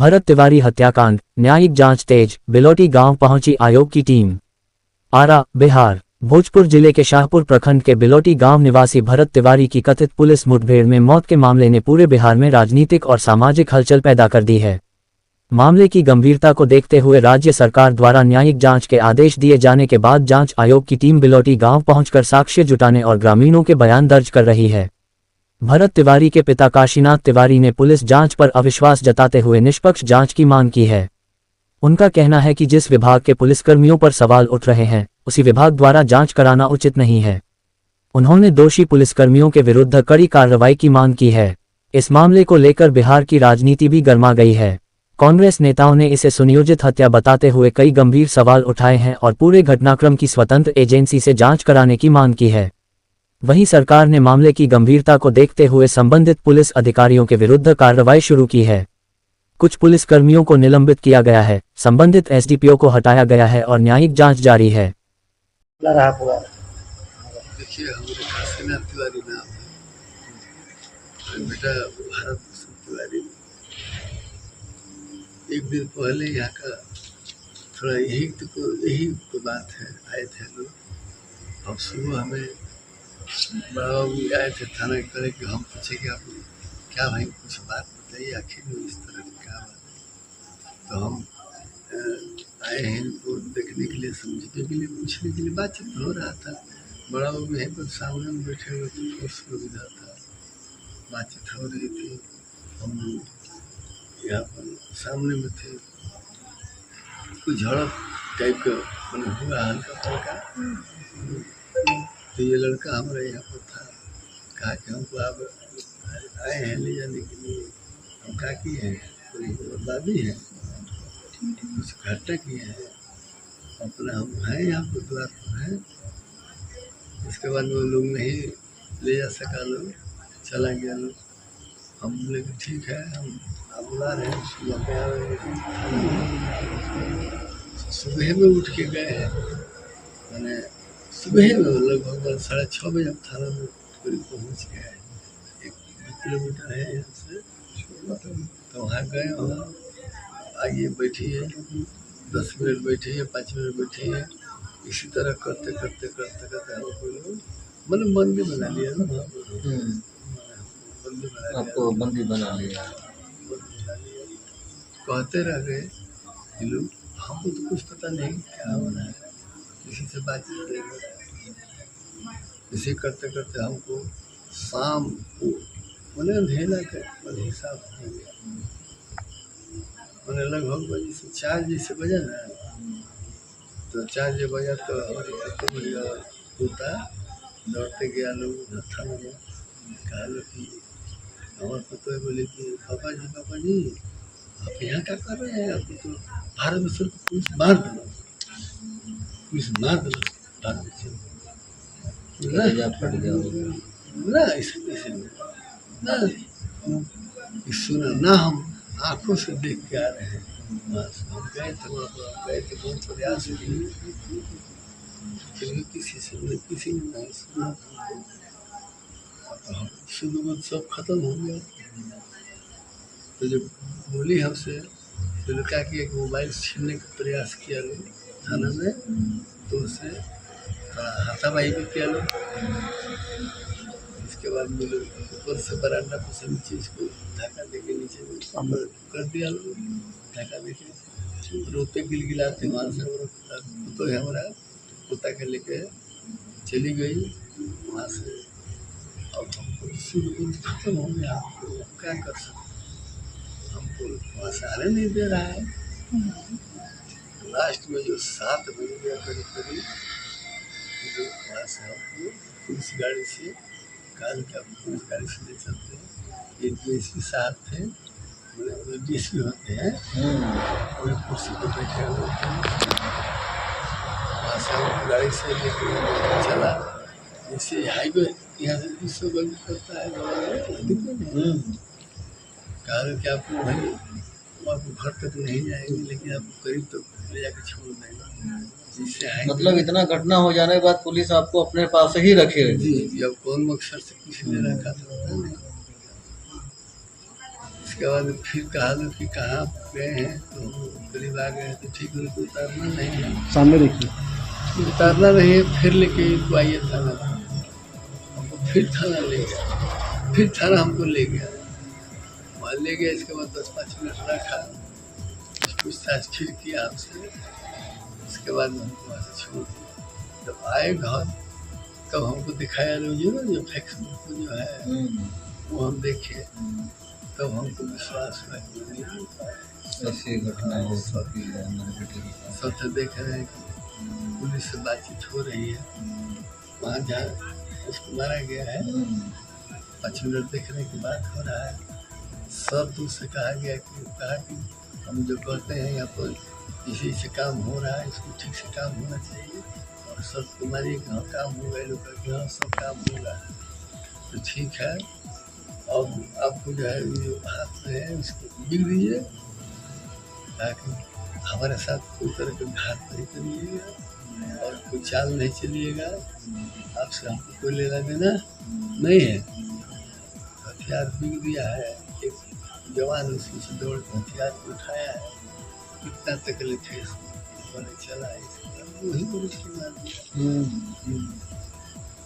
भरत तिवारी हत्याकांड, न्यायिक जांच तेज, बिलोटी गांव पहुंची आयोग की टीम। आरा, बिहार। भोजपुर जिले के शाहपुर प्रखंड के बिलोटी गांव निवासी भरत तिवारी की कथित पुलिस मुठभेड़ में मौत के मामले ने पूरे बिहार में राजनीतिक और सामाजिक हलचल पैदा कर दी है। मामले की गंभीरता को देखते हुए राज्य सरकार द्वारा न्यायिक जांच के आदेश दिए जाने के बाद जांच आयोग की टीम बिलोटी गांव पहुंचकर साक्ष्य जुटाने और ग्रामीणों के बयान दर्ज कर रही है। भरत तिवारी के पिता काशीनाथ तिवारी ने पुलिस जांच पर अविश्वास जताते हुए निष्पक्ष जांच की मांग की है। उनका कहना है कि जिस विभाग के पुलिसकर्मियों पर सवाल उठ रहे हैं, उसी विभाग द्वारा जांच कराना उचित नहीं है। उन्होंने दोषी पुलिसकर्मियों के विरुद्ध कड़ी कार्रवाई की मांग की है। इस मामले को लेकर बिहार की राजनीति भी गर्मा गई है। कांग्रेस नेताओं ने इसे सुनियोजित हत्या बताते हुए कई गंभीर सवाल उठाए हैं और पूरे घटनाक्रम की स्वतंत्र एजेंसी से जांच कराने की मांग की है। वहीं सरकार ने मामले की गंभीरता को देखते हुए संबंधित पुलिस अधिकारियों के विरुद्ध कार्रवाई शुरू की है। कुछ पुलिसकर्मियों को निलंबित किया गया है, संबंधित एसडीपीओ को हटाया गया है और न्यायिक जांच जारी है। देखिए, हमारे काशीनाथ तिवारी नाम है, बेटा भारत तिवारी। एक दिन पहले यहाँ का थोड़ा यही तो बात है, आए थे लोग। अब सुबह हमें बड़ा बाबू आए थे थाना करे कि हम पूछे कि आप क्या भाई कुछ बात बताइए, आखिर में इस तरह की क्या बात है। तो हम आए हैं इनको देखने के लिए, समझने के लिए, पूछने के लिए। बातचीत हो रहा था, बड़ा बाबू यहीं पर सामने में बैठे हुए थे, फोर्स सुविधा था, बातचीत हो रही थी। हम यहाँ पर सामने में थे, कुछ झड़प टाइप का मैंने हुआ हल्का फुल्का। तो ये लड़का हमारे यहाँ पर था, कहा कि हमको आप आए हैं ले जाने के लिए। हम क्या किए हैं, कोई बर्बादी है, कुछ घटना किए हैं अपना, हम हैं यहाँ पर द्वार पर हैं। इसके बाद वो लोग नहीं ले जा सका, लोग चला गया लोग। हम बोले कि ठीक है, हम आप बुला रहे हैं, सुबह पे आ रहे हैं। सुबह में उठ के गए हैं, मैंने सुबह में लगभग 6:30 बजे थाना में करीब पहुँच गए हैं। 1 किलोमीटर है यहाँ से। तो वहाँ गए, वहाँ आइए बैठिए, 10 मिनट बैठिए, 5 मिनट बैठिए। इसी तरह करते करते हमको लोग मतलब बंदी बना लिया ना, आपको बंदी बना लिया। कहते रह गए कि लोग, हमको तो कुछ पता नहीं क्या हो रहा है, किसी से बातचीत नहीं हो रहा है। इसे करते करते हमको शाम को मैंने अंधेरा के हिसाब हो गया, मैंने लगभग बजे से 4 जैसे बजा ना, तो 4 बजे बजा तो हमारे पोता दौड़ते गया लोग थाना में। कहा लो कि हमारे पोते बोले कि पापा जी आप यहाँ क्या कर रहे हैं, आपको तो भारत में सिर्फ पुलिस मार देना, भारत में सिर्फ ना इसे सुना ना, हम आंखों से देख के आ रहे हैं। बस हम गए थे, बहुत प्रयास किए, फिर भी किसी ने नहीं सुना। तो हम शुरू में सब खत्म हो गया। तो जब बोली हमसे, तो क्या किया कि मोबाइल छीनने का प्रयास किया लोग थाना में, तो उससे थोड़ा हाथापाई भी किया लोग। इसके बाद में लोग ऊपर से बरामदा पर से नीचे इसको धक्का देके नीचे कर दिया लोग, धक्का देके रोते गिलगिलाते वहाँ से। तो हमारा पोता के लेके चली गई वहाँ से। अब हमको खत्म हो गया, क्या कर सकते, हमको वहाँ से आने नहीं दे रहा है। लास्ट में जो 7 बज गया करीब जो वहाँ से हमको पुलिस गाड़ी से काल क्या पुलिस गाड़ी से ले चलते हैं। एक डीएसपी साहब थे, डीएसपी होते हैं, वही कुर्सी पर बैठे हुए थे। वहाँ से हमको गाड़ी से लेके चला, जैसे हाईवे यहाँ से 200 गली करता है, कहा कि आपको भाई आपको घर तक नहीं जाएंगे, लेकिन आपको करीब तक ले जाकर छोड़ देंगे। मतलब इतना घटना हो जाने के बाद पुलिस आपको अपने पास ही रखे? जी, अब कौन मकसद से किसी ने रखा था। उसके बाद फिर कहा लो कि कहाँ गए हैं, तो हम करीब आ गए, तो ठीक है, उनको उतारना नहीं है, सामने देखिए। उतारना नहीं है, फिर लेके इनको आइए थाना, हमको फिर थाना ले गया, फिर थाना हमको ले गया, वहाँ ले गया। इसके बाद 10-5 मिनट रखा, पूछताछ फिर किया हमसे, उसके बाद हमको वहाँ से छोड़ दिया। जब आए घर तब हमको दिखाया जो फैक्स बुक जो है वो हम देखे, तब हमको विश्वास हुआ कि ऐसी घटना हो सकती है मेरे बेटे के साथ। सब तो देख रहे हैं कि पुलिस से बातचीत हो रही है, वहाँ जहाँ उसको मारा गया है 5 मिनट देखने की बात हो रहा है। सब उससे कहा गया कि हम जो कहते हैं यहाँ पर इसी से काम हो रहा है, इसको ठीक से काम होना चाहिए, और सब तुम्हारी हाँ काम होगा, लोग का हाँ सब काम होगा, तो ठीक है। अब आपको जो है जो हाथ में है उसको बिक दीजिए, ताकि हमारे साथ कोई तरह का घात नहीं करिएगा और कोई चाल नहीं चलिएगा, आपसे हमको कोई लेना देना नहीं है। हथियार बिक दिया है, एक जवान उसी से दौड़ के हथियार को उठाया है, कितना तकलीफ है इसमें चला है, वही पुलिस को मार दिया,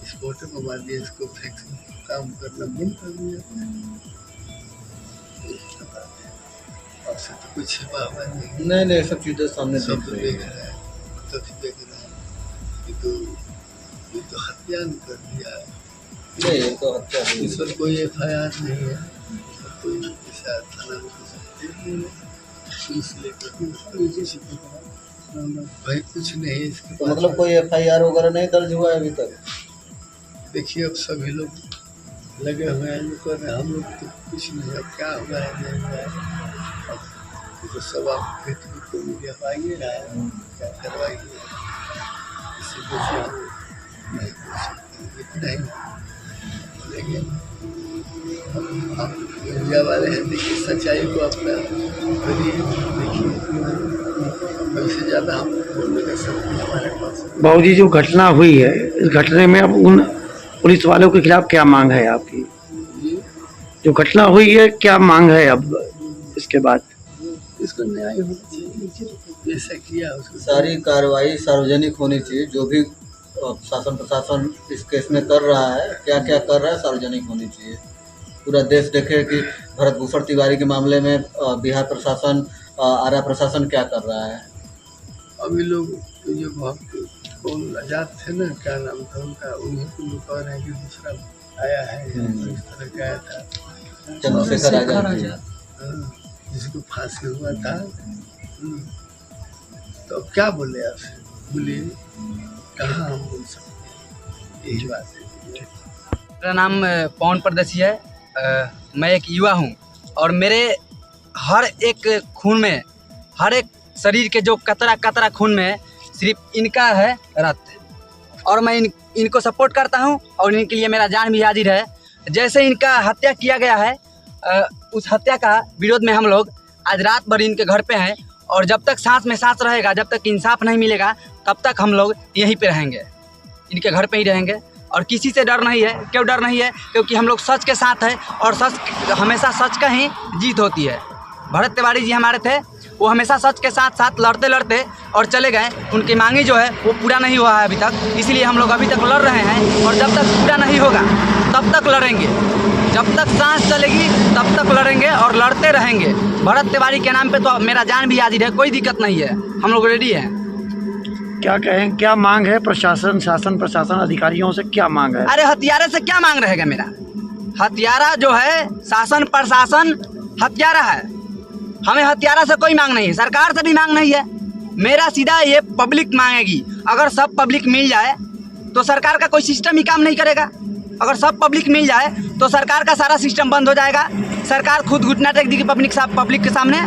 इस फोटो को मार दिया, इसको फैक्स काम करना बंद कर दिया। आपसे तो कुछ छिपा हुआ नहीं, नहीं सब चीज़ें सामने सब दिख तो रही देख है। रहा है, तभी देख रहा है, ये तो हत्या कर दिया है, नहीं ये तो हत्या हुई इस पर कोई FIR नहीं है, कोई ऐसा थाना में पुलिस लेकर भाई कुछ नहीं है इसके तो पास। मतलब कोई FIR वगैरह नहीं दर्ज हुआ है अभी तक? देखिए अब सभी लोग लगे हुए हैं, जो कर रहे हैं, हम लोग तो कुछ नहीं, अब क्या हुआ है नहीं हुआ है, अब तो सब आप फेसबुक को मीडिया पाइए ना, क्या करवाइए, इससे कुछ हम नहीं कर सकते, इतना ही। लेकिन आप मीडिया वाले हैं, देखिए सच्चाई को अपना करिए, देखिए इससे ज़्यादा हम बोलने का शब्द हमारे पास। बाबूजी जो घटना हुई है, इस घटने में अब उन पुलिस वालों के खिलाफ क्या मांग है आपकी? जो घटना हुई है क्या मांग है अब इसके बाद? इसको न्याय होना चाहिए, जैसा किया उसको सारी कार्रवाई सार्वजनिक होनी चाहिए, जो भी शासन प्रशासन इस केस में कर रहा है, क्या क्या कर रहा है, सार्वजनिक होनी चाहिए। पूरा देश देखे कि भरत भूषण तिवारी के मामले में बिहार प्रशासन, आरा प्रशासन क्या कर रहा है। अभी लोग जो कौन आजाद थे ना, क्या नाम था उनका, उन्हीं को लोग कह रहे हैं कि दूसरा आया है, इस तरह का आया था चंद्रशेखर आजाद जी, जिसको फांसी हुआ था। तो अब क्या बोले आपसे, बोलिए कहाँ हम बोल सकते हैं, यही बात है। मेरा नाम पवन परदेसी है, मैं एक युवा हूँ और मेरे हर एक खून में, हर एक शरीर के जो कतरा कतरा खून में सिर्फ इनका है रक्त, और मैं इनको सपोर्ट करता हूँ और इनके लिए मेरा जान भी हाजिर है। जैसे इनका हत्या किया गया है, उस हत्या का विरोध में हम लोग आज रात भर इनके घर पे हैं, और जब तक सांस में सांस रहेगा, जब तक इंसाफ नहीं मिलेगा, तब तक हम लोग यहीं पे रहेंगे, इनके घर पे ही रहेंगे। और किसी से डर नहीं है। क्यों डर नहीं है? क्योंकि हम लोग सच के साथ हैं, और सच हमेशा सच का ही जीत होती है। भरत तिवारी जी हमारे थे, वो हमेशा सच के साथ साथ लड़ते लड़ते और चले गए। उनकी मांगी जो है वो पूरा नहीं हुआ है अभी तक, इसलिए हम लोग अभी तक लड़ रहे हैं, और जब तक पूरा नहीं होगा तब तक लड़ेंगे, जब तक सांस चलेगी तब तक लड़ेंगे और लड़ते रहेंगे। भरत तिवारी के नाम पे तो मेरा जान भी हाजिर है, कोई दिक्कत नहीं है, हम लोग रेडी हैं। क्या कहें, क्या मांग है प्रशासन, शासन प्रशासन अधिकारियों से क्या मांग है? अरे हथियारे से क्या मांग रहेगा मेरा? हथियारा जो है, शासन प्रशासन हथियारा है, हमें हथियारा से कोई मांग नहीं है, सरकार से भी मांग नहीं है। मेरा सीधा ये पब्लिक मांगेगी। अगर सब पब्लिक मिल जाए तो सरकार का कोई सिस्टम ही काम नहीं करेगा। अगर सब पब्लिक मिल जाए तो सरकार का सारा सिस्टम बंद हो जाएगा। सरकार खुद घुटना टेक देगी पब्लिक के सामने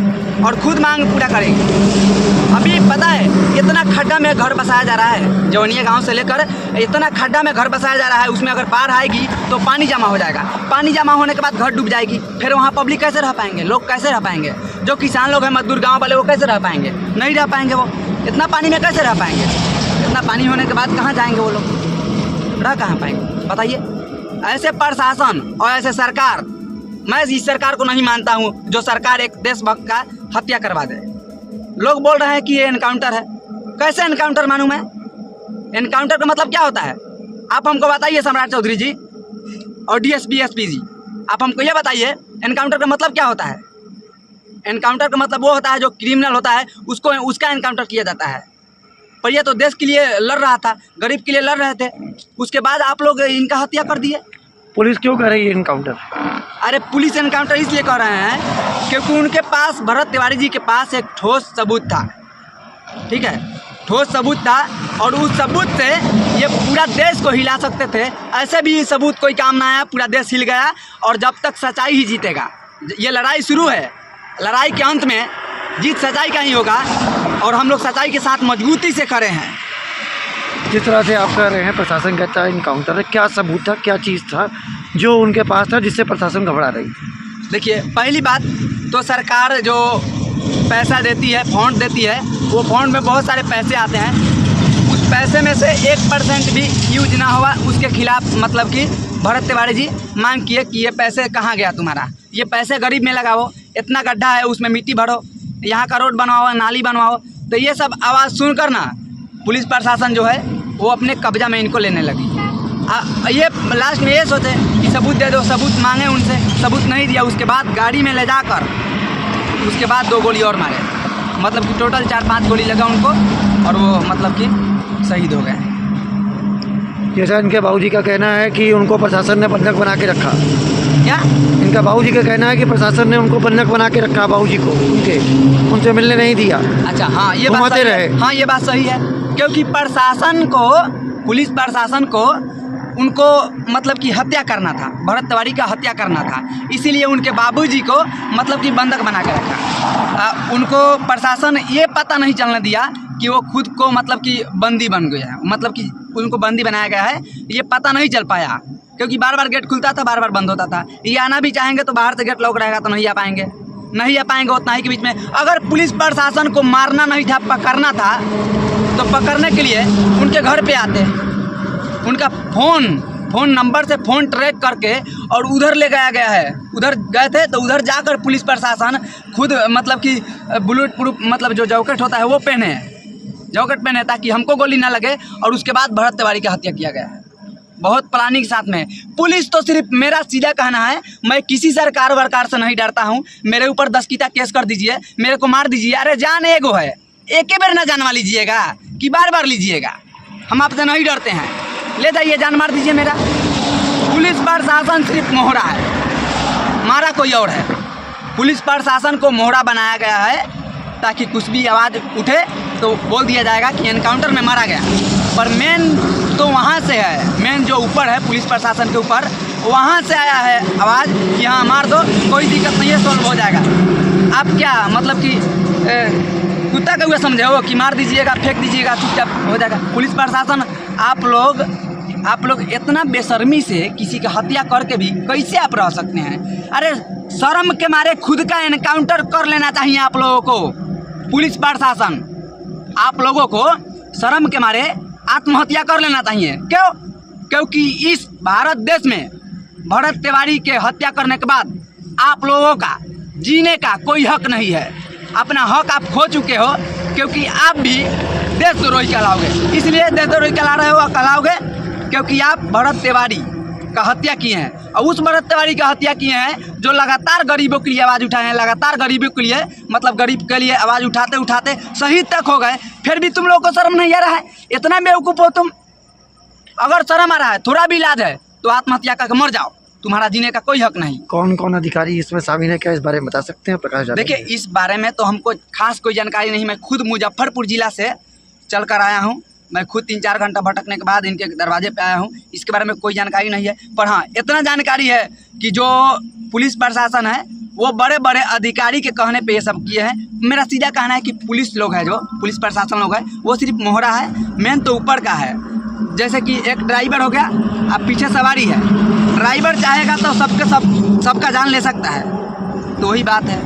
और खुद मांग पूरा करेगी। अभी पता है इतना खड्डा में घर बसाया जा रहा है, जवनिया गांव से लेकर इतना खड्डा में घर बसाया जा रहा है, उसमें अगर बाढ़ आएगी तो पानी जमा हो जाएगा। पानी जमा होने के बाद घर डूब जाएगी, फिर वहाँ पब्लिक कैसे रह पाएंगे, लोग कैसे रह पाएंगे? जो किसान लोग हैं, मजदूर गाँव वाले, वो कैसे रह पाएंगे? नहीं रह पाएंगे। वो इतना पानी में कैसे रह पाएंगे? इतना पानी होने के बाद कहाँ जाएंगे वो लोग? रह कहाँ पाएंगे बताइए? ऐसे प्रशासन और ऐसे सरकार मैं इस सरकार को नहीं मानता हूँ जो सरकार एक देशभक्त का हत्या करवा दे। लोग बोल रहे हैं कि ये एनकाउंटर है, कैसे एनकाउंटर मानूं मैं? एनकाउंटर का मतलब क्या होता है? आप हमको बताइए सम्राट चौधरी जी और डीएसपी एसपी जी, आप हमको ये बताइए एनकाउंटर का मतलब क्या होता है? एनकाउंटर का मतलब वो होता है जो क्रिमिनल होता है उसको उसका एनकाउंटर किया जाता है। पर ये तो देश के लिए लड़ रहा था, गरीब के लिए लड़ रहे थे, उसके बाद आप लोग इनका हत्या कर दिए। पुलिस क्यों कर रही है इनकाउंटर? अरे पुलिस एनकाउंटर इसलिए कर रहे हैं क्योंकि उनके पास, भरत तिवारी जी के पास एक ठोस सबूत था, ठीक है, ठोस सबूत था और उस सबूत से ये पूरा देश को हिला सकते थे। ऐसे भी सबूत कोई काम ना आया, पूरा देश हिल गया और जब तक सच्चाई ही जीतेगा। ये लड़ाई शुरू है, लड़ाई के अंत में जीत सच्चाई का ही होगा और हम लोग सच्चाई के साथ मजबूती से खड़े हैं। जिस तरह से आप कह रहे हैं प्रशासन कहता है इनकाउंटर है, क्या सबूत था, क्या चीज़ था जो उनके पास था जिससे प्रशासन घबरा रही थी? देखिए, पहली बात तो सरकार जो पैसा देती है, फंड देती है, वो फंड में बहुत सारे पैसे आते हैं, उस पैसे में से 1% भी यूज ना हुआ उसके खिलाफ मतलब कि भरत तिवारी जी मांग किए कि ये पैसे कहाँ गया तुम्हारा, ये पैसे गरीब में लगाओ, इतना गड्ढा है उसमें मिट्टी भरो, यहाँ का रोड बनवाओ, नाली बनवाओ। तो ये सब आवाज़ सुनकर ना पुलिस प्रशासन जो है वो अपने कब्जा में इनको लेने लगी। ये लास्ट में ये सोचे कि सबूत दे दो, सबूत मांगे उनसे, सबूत नहीं दिया, उसके बाद गाड़ी में ले जाकर उसके बाद 2 गोली और मारे, मतलब कि टोटल 4-5 गोली लगा उनको और वो मतलब कि शहीद हो गए। जैसा इनके बाबूजी का कहना है कि उनको प्रशासन ने बंधक बना के रखा। क्या? इनका बाबूजी का कहना है कि प्रशासन ने उनको बंधक बना के रखा, बाबूजी को उनसे मिलने नहीं दिया। अच्छा, हाँ ये बात घुमाते सही रहे। है। हाँ ये बात सही है, क्योंकि प्रशासन को, पुलिस प्रशासन को उनको मतलब कि हत्या करना था, भरत तिवारी का हत्या करना था, इसीलिए उनके बाबूजी को मतलब कि बंधक बना के रखा। उनको प्रशासन ये पता नहीं चलने दिया कि वो खुद को मतलब कि बंदी बन गया है, मतलब कि उनको बंदी बनाया गया है, ये पता नहीं चल पाया क्योंकि बार बार गेट खुलता था, बार बार बंद होता था। ये आना भी चाहेंगे तो बाहर से गेट लॉक रहेगा तो नहीं आ पाएंगे, नहीं आ पाएंगे उतना ही के बीच में। अगर पुलिस प्रशासन को मारना नहीं था, पकड़ना था, तो पकड़ने के लिए उनके घर पे आते, उनका फ़ोन नंबर से फ़ोन ट्रैक करके और उधर ले गया है, उधर गए थे तो उधर जाकर पुलिस प्रशासन खुद मतलब कि बुलेट प्रूफ मतलब जो जैकेट होता है वो पहने, जैकेट पहने ताकि हमको गोली ना लगे और उसके बाद भरत तिवारी का हत्या किया गया है बहुत प्लानिंग के साथ में। पुलिस तो सिर्फ, मेरा सीधा कहना है, मैं किसी सरकार वरकार से नहीं डरता हूँ। मेरे ऊपर 10 कीता केस कर दीजिए, मेरे को मार दीजिए, अरे जान एगो है, एक ही बार ना जानवा लीजिएगा कि बार बार लीजिएगा, हम आपसे नहीं डरते हैं, ले जाइए जान मार दीजिए मेरा। पुलिस प्रशासन सिर्फ मोहरा है, मारा कोई और है। पुलिस प्रशासन को मोहरा बनाया गया है ताकि कुछ भी आवाज़ उठे तो बोल दिया जाएगा कि एनकाउंटर में मारा गया, पर मेन तो वहाँ से है, मेन जो ऊपर है पुलिस प्रशासन के ऊपर, वहाँ से आया है आवाज़ कि हाँ मार दो, कोई दिक्कत नहीं है, सॉल्व हो जाएगा। आप क्या मतलब कि कुत्ता का हुआ समझे हो कि मार दीजिएगा, फेंक दीजिएगा, चुपचाप हो जाएगा। पुलिस प्रशासन, आप लोग इतना बेशर्मी से किसी का हत्या करके भी कैसे आप रह सकते हैं? अरे शर्म के मारे खुद का एनकाउंटर कर लेना चाहिए आप लोगों को। पुलिस प्रशासन, आप लोगों को शर्म के मारे आत्महत्या कर लेना चाहिए। क्यों? क्योंकि इस भारत देश में भरत तिवारी के हत्या करने के बाद आप लोगों का जीने का कोई हक नहीं है। अपना हक आप खो चुके हो, क्योंकि आप भी देशद्रोही कहलाओगे। इसलिए देशद्रोही कहला रहे हो, कहलाओगे क्योंकि आप भरत तिवारी का हत्या किए हैं, और उस भरत तिवारी का हत्या किए हैं जो लगातार गरीबों के लिए आवाज़ उठाए हैं, लगातार गरीबों के लिए मतलब गरीब के लिए आवाज़ उठाते उठाते शहीद तक हो गए। फिर भी तुम लोगों को शर्म नहीं आ रहा है? इतना बेवकूफ़ हो तुम। अगर शर्म आ रहा है, थोड़ा भी इलाज है तो आत्महत्या करके मर जाओ, तुम्हारा जीने का कोई हक नहीं। कौन कौन अधिकारी इसमें शामिल है, क्या इस बारे में बता सकते हैं प्रकाश? देखिए, इस बारे में तो हमको खास कोई जानकारी नहीं। मैं खुद मुजफ्फरपुर ज़िला से चल कर आया हूँ, मैं खुद 3-4 घंटा भटकने के बाद इनके दरवाजे पे आया हूँ। इसके बारे में कोई जानकारी नहीं है, पर हाँ इतना जानकारी है कि जो पुलिस प्रशासन है वो बड़े बड़े अधिकारी के कहने पे ये सब किए हैं। मेरा सीधा कहना है कि पुलिस लोग है, जो पुलिस प्रशासन लोग है, वो सिर्फ मोहरा है, मेन तो ऊपर का है। जैसे कि एक ड्राइवर हो गया, अब पीछे सवारी है, ड्राइवर चाहेगा तो सबका जान ले सकता है, तो वही बात है।